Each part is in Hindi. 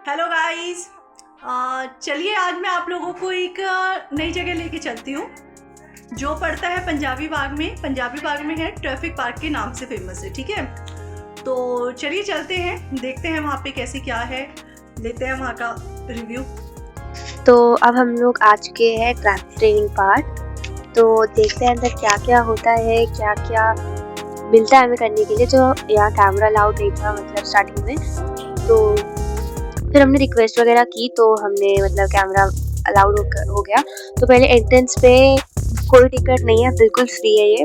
Hello guys. चलिए आज मैं आप लोगों को एक नई जगह लेके चलती हूँ जो पड़ता है पंजाबी बाग में। पंजाबी बाग में है, ट्रैफिक पार्क के नाम से फेमस है। ठीक है, तो चलिए चलते हैं, देखते हैं वहाँ पे कैसे क्या है, लेते हैं वहाँ का रिव्यू। तो अब हम लोग आ चुके हैं ट्रेनिंग पार्ट। तो देखते हैं अंदर क्या क्या होता है, क्या क्या मिलता है हमें करने के लिए। जो यहाँ कैमरा अलाउड नहीं था मतलब स्टार्टिंग में, तो फिर हमने रिक्वेस्ट वगैरह की तो हमने मतलब कैमरा अलाउड हो गया। तो पहले एंट्रेंस पे कोई टिकट नहीं है, बिल्कुल फ्री है ये।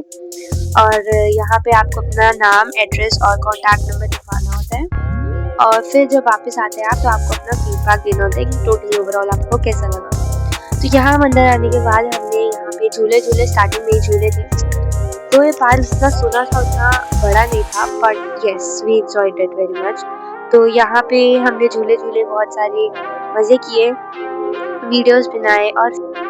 और यहाँ पे आपको अपना नाम, एड्रेस और कॉन्टैक्ट नंबर लिखवाना होता है। और फिर जब वापस आते हैं आप तो आपको अपना फीडबैक देना होता है कि टोटल ओवरऑल आपको कैसा लगा। तो यहाँ अंदर आने के बाद हमने यहाँ पे झूले स्टार्टिंग में ही झूले थे। तो ये पार्क जितना सुना था उतना बड़ा नहीं था, but yes we enjoyed it very much. तो यहाँ पे हमने झूले बहुत सारे मज़े किए, वीडियोस बनाए। और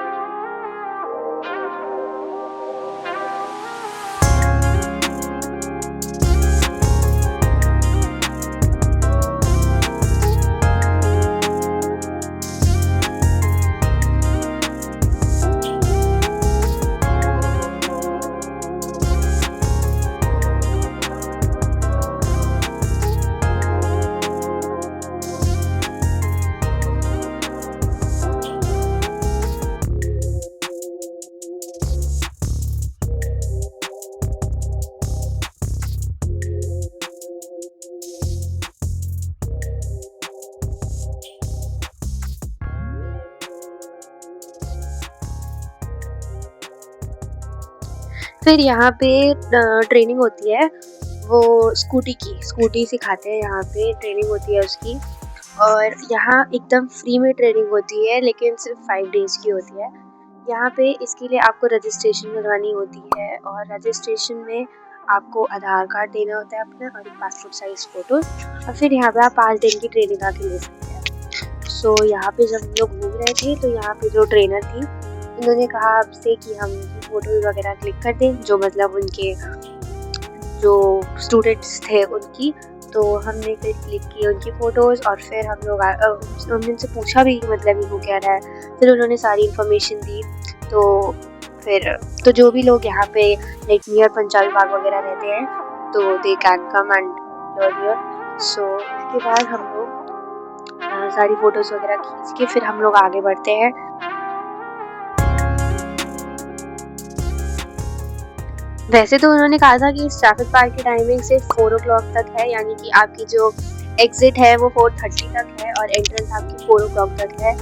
फिर यहाँ पे ट्रेनिंग होती है, वो स्कूटी सिखाते हैं। यहाँ पे ट्रेनिंग होती है उसकी। और यहाँ एकदम फ्री में ट्रेनिंग होती है, लेकिन सिर्फ 5 डेज़ की होती है। यहाँ पे इसके लिए आपको रजिस्ट्रेशन करवानी होती है, और रजिस्ट्रेशन में आपको आधार कार्ड देना होता है अपना और एक पासपोर्ट साइज फ़ोटो। और फिर यहाँ पे आप 5 दिन की ट्रेनिंग आके ले सकते हैं। सो यहाँ पे जब हम लोग घूम रहे थे तो यहाँ पे जो ट्रेनर थी उन्होंने कहा आपसे कि हम फ़ोटोज़ वगैरह क्लिक कर दें, जो मतलब उनके जो स्टूडेंट्स थे उनकी। तो हमने फिर क्लिक किए उनकी फ़ोटोज़, और फिर हम लोग हमने उनसे पूछा भी कि मतलब ये वो कह रहा है। फिर उन्होंने सारी इन्फॉर्मेशन दी। तो जो भी लोग यहाँ पे लाइक नियर पंजाबी बाग वगैरह रहते हैं तो they can come and learn here. So उसके बाद हम लोग सारी फ़ोटोज़ वगैरह खींच के फिर हम लोग आगे बढ़ते हैं। वैसे तो उन्होंने कहा था कि इस ट्रैफिक पार्क की टाइमिंग सिर्फ 4 o'clock तक है, यानी कि आपकी जो एग्जिट है वो 4:30 तक है और एंट्रेंस आपकी 4 o'clock तक है।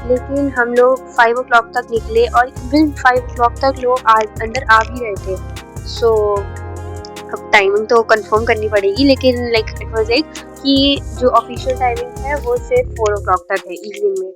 लेकिन हम लोग 5 o'clock तक निकले और इवन 5 o'clock तक लोग अंदर आ भी रहे थे। सो अब टाइमिंग तो कंफर्म करनी पड़ेगी, लेकिन लाइक इट वाज लाइक कि जो ऑफिशियल टाइमिंग है वो सिर्फ 4 o'clock तक है इवनिंग में।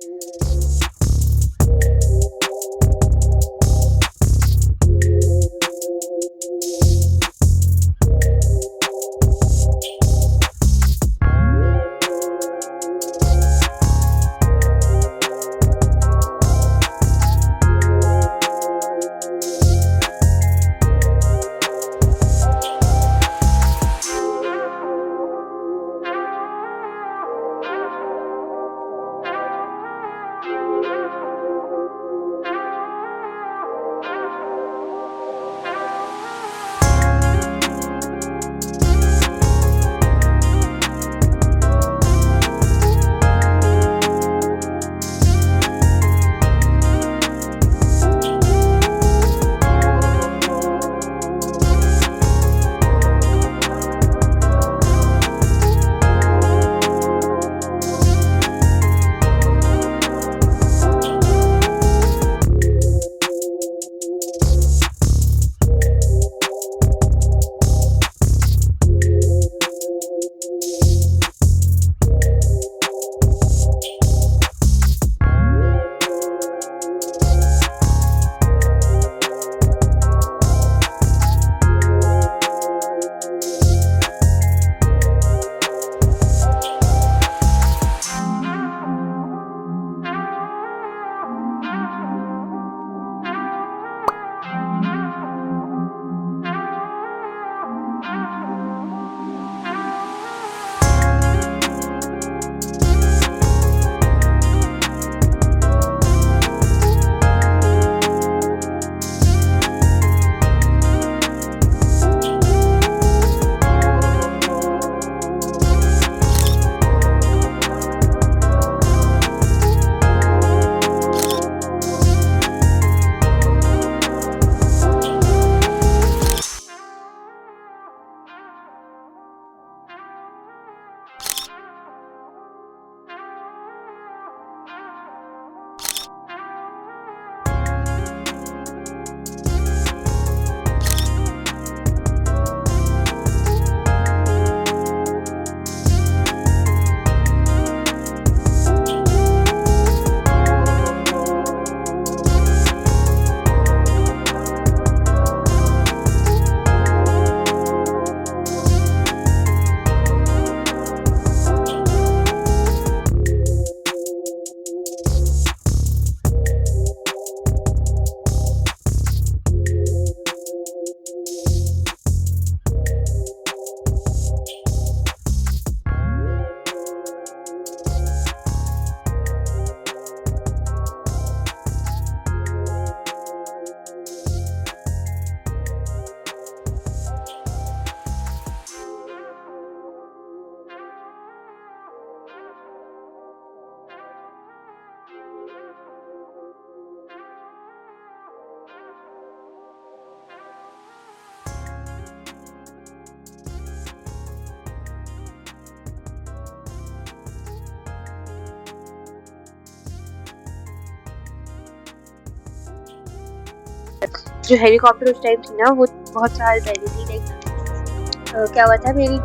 जो हेलीकॉप्टर उस टाइम थी ना वो बहुत साल पहले थी। लाइक क्या हुआ था, मेरी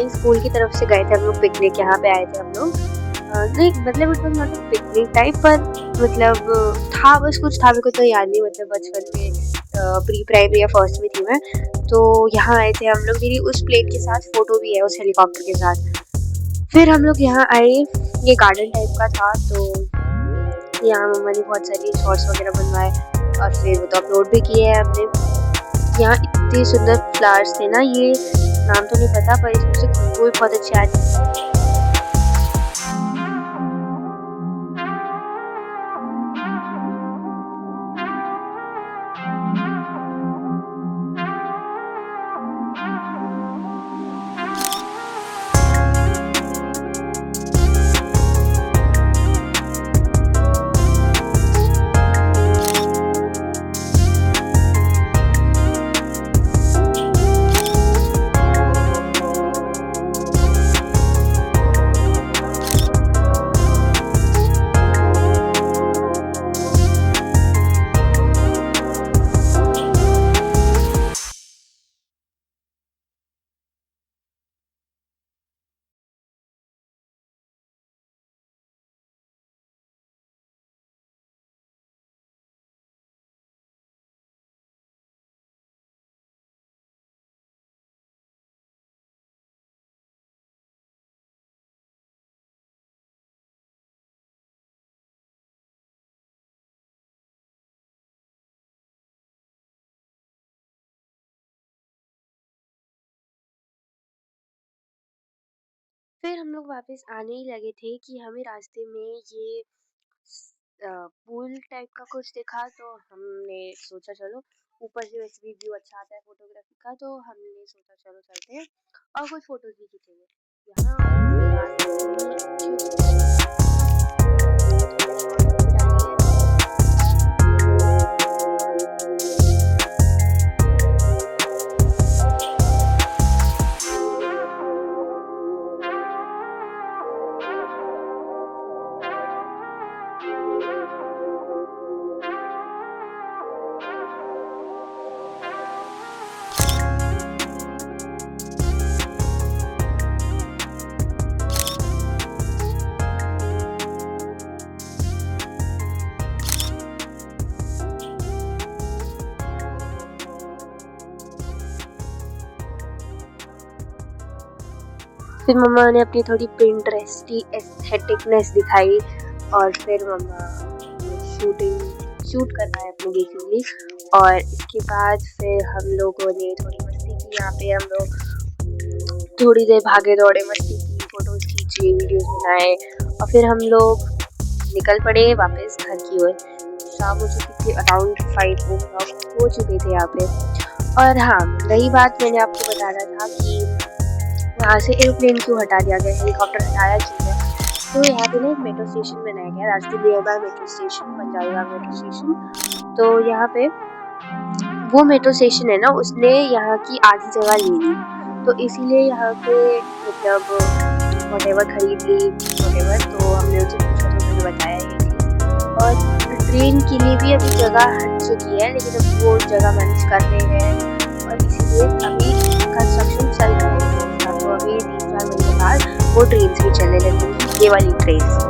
स्कूल की तरफ से गए थे हम लोग पिकनिक, यहाँ पे आए थे हम लोग। नहीं मतलब it was not picnic type, पर मतलब था, बस कुछ था, मेरे को तो याद नहीं, मतलब बचपन में प्री प्राइमरी या फर्स्ट में थी मैं। तो यहाँ आए थे हम लोग, मेरी उस प्लेन के साथ फ़ोटो भी है, उस हेलीकॉप्टर के साथ। फिर हम लोग यहाँ आए, ये गार्डन टाइप का था, तो यहाँ मम्मा ने बहुत सारी शॉर्ट्स वगैरह बनवाए और फिर वो तो अपलोड भी किए हैं हमने। यहाँ इतने सुंदर फ्लावर्स थे ना, ये नाम तो नहीं पता पर इसमें से खुशबू भी बहुत अच्छी आ रही थी। फिर हम लोग वापस आने ही लगे थे कि हमें रास्ते में ये पूल टाइप का कुछ दिखा, तो हमने सोचा चलो, ऊपर से वैसे भी व्यू अच्छा आता है फोटोग्राफी का, तो हमने सोचा चलो चलते हैं और कुछ फोटोज भी खींचेंगे। फिर मम्मा ने अपनी थोड़ी पिंटरेस्टी एस्थेटिकनेस दिखाई और फिर मम्मा शूट करना है अपनी बेसिकली। और इसके बाद फिर हम लोगों ने थोड़ी मस्ती की, यहाँ पे हम लोग थोड़ी देर भागे दौड़े, मस्ती की, फोटोज खींचे, वीडियोस बनाए और फिर हम लोग निकल पड़े वापस घर की ओर। शाम हो चुकी थी, अराउंड 5 o'clock हो चुके थे यहाँ पे। और हाँ, रही बात, मैंने आपको बताना था कि वहाँ से एयरप्लेन क्यों हटा दिया गया, हेलीकॉप्टर हटाया क्यों गया। तो यहाँ पे ना एक मेट्रो स्टेशन बनाया गया, Rajgir near by metro station, Punjabi Bagh metro station. तो यहाँ पे वो मेट्रो स्टेशन है ना, उसने यहाँ की आधी जगह ले ली, तो इसीलिए यहाँ पे मतलब वॉटेवर खरीद ली वॉटेवर। तो हमने उनसे पूछा तो उन्होंने बताया ये चीज़। और ट्रेन के लिए भी अभी जगह हट चुकी है, लेकिन अब वो जगह मैनेज कर रहे हैं और इसीलिए अभी कंस्ट्रक्शन चल रहा है। तो अभी 3-4 महीने बाद वो ट्रेन भी चलने लगेंगी, ये वाली ट्रेन।